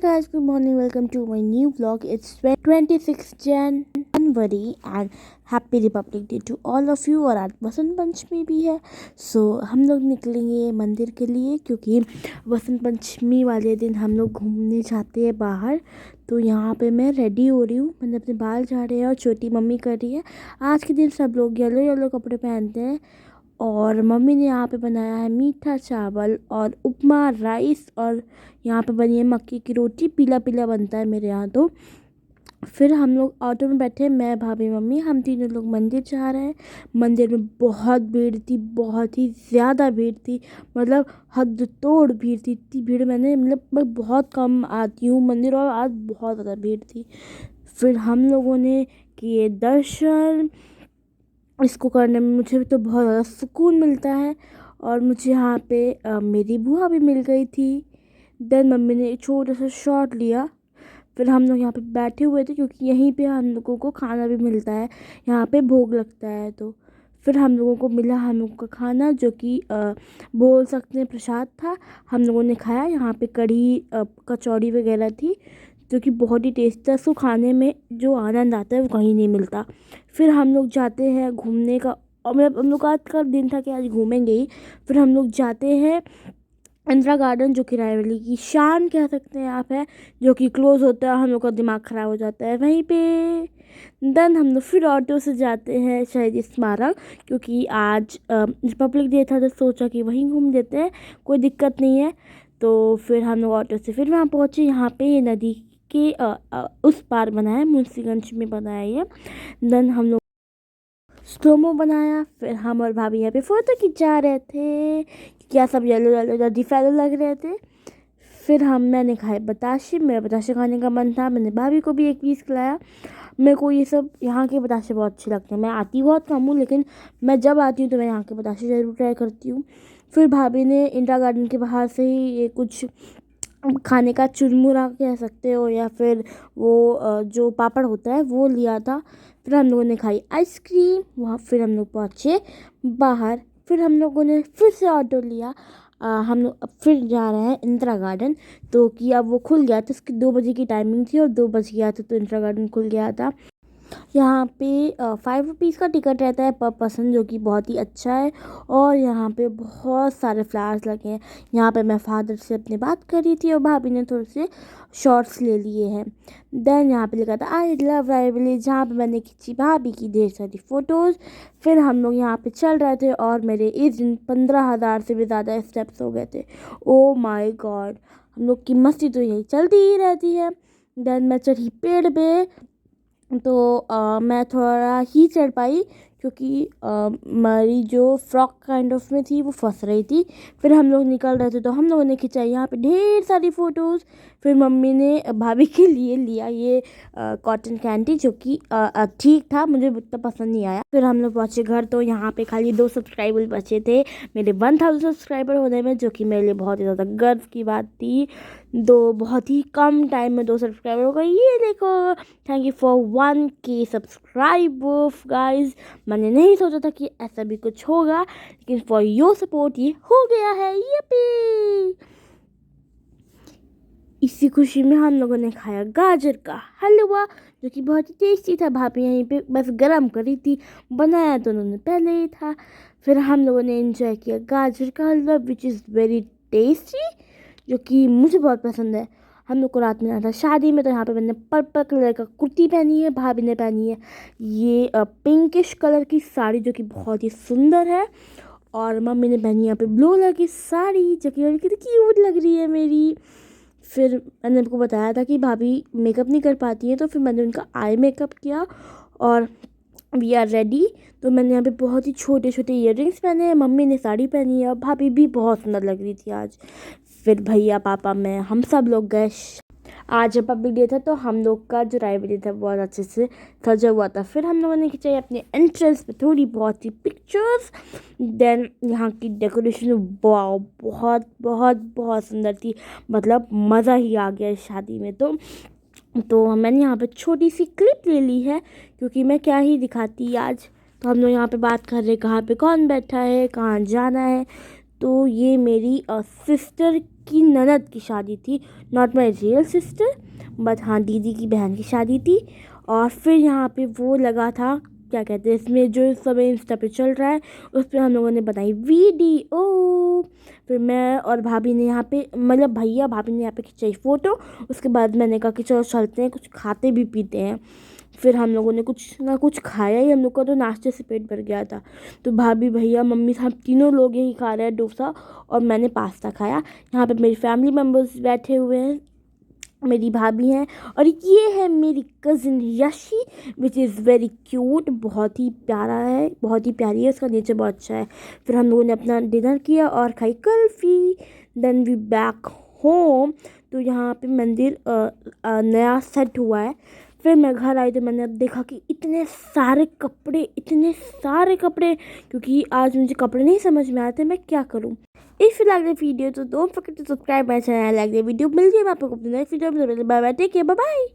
guys, good morning. Welcome to my new vlog. It's 26 January and happy republic day to all of you. और आज वसंत पंचमी भी है, सो हम लोग निकलेंगे मंदिर के लिए क्योंकि वसंत पंचमी वाले दिन हम लोग घूमने जाते हैं बाहर। तो यहाँ पे मैं रेडी हो रही हूँ, मैंने अपने बाल झाड़े हैं और छोटी मम्मी कर रही है। आज के दिन सब लोग येलो येलो कपड़े पहनते हैं और मम्मी ने यहाँ पे बनाया है मीठा चावल और उपमा राइस, और यहाँ पे बनी है मक्की की रोटी। पीला पीला बनता है मेरे यहाँ। तो फिर हम लोग ऑटो में बैठे, मैं भाभी मम्मी, हम तीनों लोग मंदिर जा रहे हैं। मंदिर में बहुत भीड़ थी, बहुत ही ज़्यादा भीड़ थी, मतलब हद तोड़ भीड़ थी। इतनी भीड़ मैं बहुत कम आती हूँ मंदिर, और आज बहुत ज़्यादा भीड़ थी। फिर हम लोगों ने किए दर्शन। इसको करने में मुझे तो बहुत ज़्यादा सुकून मिलता है, और मुझे यहाँ पे मेरी बुआ भी मिल गई थी। देन मम्मी ने एक छोटा सा शॉट लिया। फिर हम लोग यहाँ पे बैठे हुए थे क्योंकि यहीं पे हम लोगों को खाना भी मिलता है, यहाँ पे भोग लगता है। तो फिर हम लोगों को मिला हम लोगों का खाना, जो कि बोल सकते हैं प्रसाद था। हम लोगों ने खाया। यहाँ पे कढ़ी कचौड़ी वगैरह थी, जो कि बहुत ही टेस्ट था। उसको खाने में जो आनंद आता है वो कहीं नहीं मिलता। फिर हम लोग जाते हैं घूमने का, और मतलब हम लोग आज का दिन था कि आज घूमेंगे ही। फिर हम लोग जाते हैं इंदिरा गार्डन, जो कि रायबरेली की शान कह सकते हैं आप, है, जो कि क्लोज़ होता है। हम लोग का दिमाग ख़राब हो जाता है वहीं पे। देन हम लोग फिर ऑटो से जाते हैं शहीद स्मारक, क्योंकि आज रिपब्लिक डे था, तो सोचा कि वहीं घूम लेते हैं, कोई दिक्कत नहीं है। तो फिर हम लोग ऑटो से फिर वहाँ पहुँचे। यहाँ पे ये नदी के उस पार बना है, मुंशीगंज में बना है ये। देन हम लोग स्लोमो बनाया। फिर हम और भाभी यहाँ पे फ़ोटो खिंचा रहे थे, क्या सब येलो येलो जल्दी फैलो लग रहे थे। फिर मैंने खाए बताशे, मेरा बताशे खाने का मन था, मैंने भाभी को भी एक पीस खिलाया। मेरे को ये सब यहाँ के बताशे बहुत अच्छे लगते हैं। मैं आती बहुत कम हूँ, लेकिन मैं जब आती हूँ तो मैं यहाँ के बताशे ज़रूर ट्राई करती हूँ। फिर भाभी ने इंदिरा गार्डन के बाहर से ही ये कुछ खाने का चुरमुरा कह सकते हो, या फिर वो जो पापड़ होता है वो लिया था। फिर हम लोगों ने खाई आइसक्रीम वहाँ। फिर हम लोग पहुँचे बाहर। फिर हम लोगों ने फिर से ऑटो लिया। हम लोग अब फिर जा रहे हैं इंदिरा गार्डन, तो कि अब वो खुल गया था। उसकी 2 बजे की टाइमिंग थी और 2 बज गया था, तो इंदिरा गार्डन खुल गया था। यहाँ पे 5 रुपीज़ का टिकट रहता है पर पर्सन, जो कि बहुत ही अच्छा है। और यहाँ पे बहुत सारे फ्लावर्स लगे हैं। यहाँ पे मैं फादर से अपनी बात कर रही थी और भाभी ने थोड़े से शॉर्ट्स ले लिए हैं। देन यहाँ पे लिखा था आई लव रायबरेली, जहाँ पे मैंने खींची भाभी की ढेर सारी फ़ोटोज़। फिर हम लोग यहाँ पे चल रहे थे और मेरे इस दिन 15,000 से भी ज़्यादा स्टेप्स हो गए थे। ओ माई गॉड, हम लोग की मस्ती तो यही चलती ही रहती है। देन मैं चढ़ी पेड़ पे, तो मैं थोड़ा ही चढ़ पाई क्योंकि मेरी जो फ्रॉक काइंड ऑफ में थी वो फंस रही थी। फिर हम लोग निकल रहे थे, तो हम लोगों ने खिंचाई यहाँ पे ढेर सारी फ़ोटोज़। फिर मम्मी ने भाभी के लिए लिया ये कॉटन कैंडी, जो कि ठीक था, मुझे उतना पसंद नहीं आया। फिर हम लोग पहुँचे घर, तो यहाँ पे खाली 2 सब्सक्राइबर बचे थे मेरे 1000 सब्सक्राइबर होने में, जो कि मेरे लिए बहुत ही ज़्यादा गर्व की बात थी। बहुत ही कम टाइम में 2 सब्सक्राइबर हो गए, ये देखो। Thank you for 1K subscriber guys. मैंने नहीं सोचा था कि ऐसा भी कुछ होगा, लेकिन फॉर योर सपोर्ट ये हो गया है। ये इसी खुशी में हम लोगों ने खाया गाजर का हलवा, जो कि बहुत ही टेस्टी था। भाभी यहीं पे बस गरम करी थी, बनाया तो उन्होंने पहले ही था। फिर हम लोगों ने एंजॉय किया गाजर का हलवा, विच इज़ वेरी टेस्टी, जो कि मुझे बहुत पसंद है। हम लोग को रात में आना था शादी में, तो यहाँ पे मैंने पर्पल कलर का कुर्ती पहनी है, भाभी ने पहनी है ये पिंकिश कलर की साड़ी, जो कि बहुत ही सुंदर है। और मम्मी ने पहनी यहाँ पे ब्लू कलर की साड़ी, जो कि कितनी क्यूट लग रही है मेरी। फिर मैंने उनको बताया था कि भाभी मेकअप नहीं कर पाती हैं, तो फिर मैंने उनका आई मेकअप किया और वी आर रेडी। तो मैंने यहाँ पे बहुत ही छोटे छोटे इयररिंग्स पहने हैं, मम्मी ने साड़ी पहनी है और भाभी भी बहुत सुंदर लग रही थी आज। फिर भैया पापा मैं हम सब लोग गए। आज रिपब्लिक डे था, तो हम लोग का जो रायबरेली था बहुत अच्छे से सजा हुआ था। फिर हम लोगों ने खिंचाई अपने एंट्रेंस पे थोड़ी बहुत ही पिक्चर्स। देन यहाँ की डेकोरेशन वाओ, बहुत बहुत बहुत सुंदर थी, मतलब मज़ा ही आ गया इस शादी में। तो मैंने यहाँ पे छोटी सी क्लिप ले ली है, क्योंकि मैं क्या ही दिखाती आज। तो हम लोग यहाँ पे बात कर रहे कहाँ पे कौन बैठा है, कहाँ जाना है। तो ये मेरी सिस्टर की ननद की शादी थी, not my real sister but हाँ दीदी की बहन की शादी थी। और फिर यहाँ पे वो लगा था, क्या कहते हैं इसमें जो सब इंस्टा पे चल रहा है, उस पर हम लोगों ने बनाई वीडियो। फिर मैं और भाभी ने यहाँ पे, मतलब भैया भाभी ने यहाँ पे खिंचाई फ़ोटो। उसके बाद मैंने कहा कि चलो चलते हैं, कुछ खाते भी पीते हैं। फिर हम लोगों ने कुछ ना कुछ खाया ही, हम लोग का तो नाश्ते से पेट भर गया था। तो भाभी भैया मम्मी हम तीनों लोग यही खा रहे हैं डोसा, और मैंने पास्ता खाया। यहाँ पे मेरी फैमिली मेम्बर्स बैठे हुए हैं, मेरी भाभी हैं, और ये है मेरी cousin Yeshi which is very cute, बहुत ही प्यारा है, बहुत ही प्यारी है, उसका नेचर बहुत अच्छा है। फिर हम लोगों ने अपना डिनर किया और खाई kulfi. Then we back home. तो यहाँ पे मंदिर नया सेट हुआ है। फिर मैं घर आई तो मैंने अब देखा कि इतने सारे कपड़े, इतने सारे कपड़े, क्योंकि आज मुझे कपड़े नहीं समझ में आते मैं क्या करूँ। If you like the video, so don't forget to subscribe my channel and like the video. मिलते हैं आपको अपने नेक्स्ट वीडियो में। Bye bye, take care, bye bye.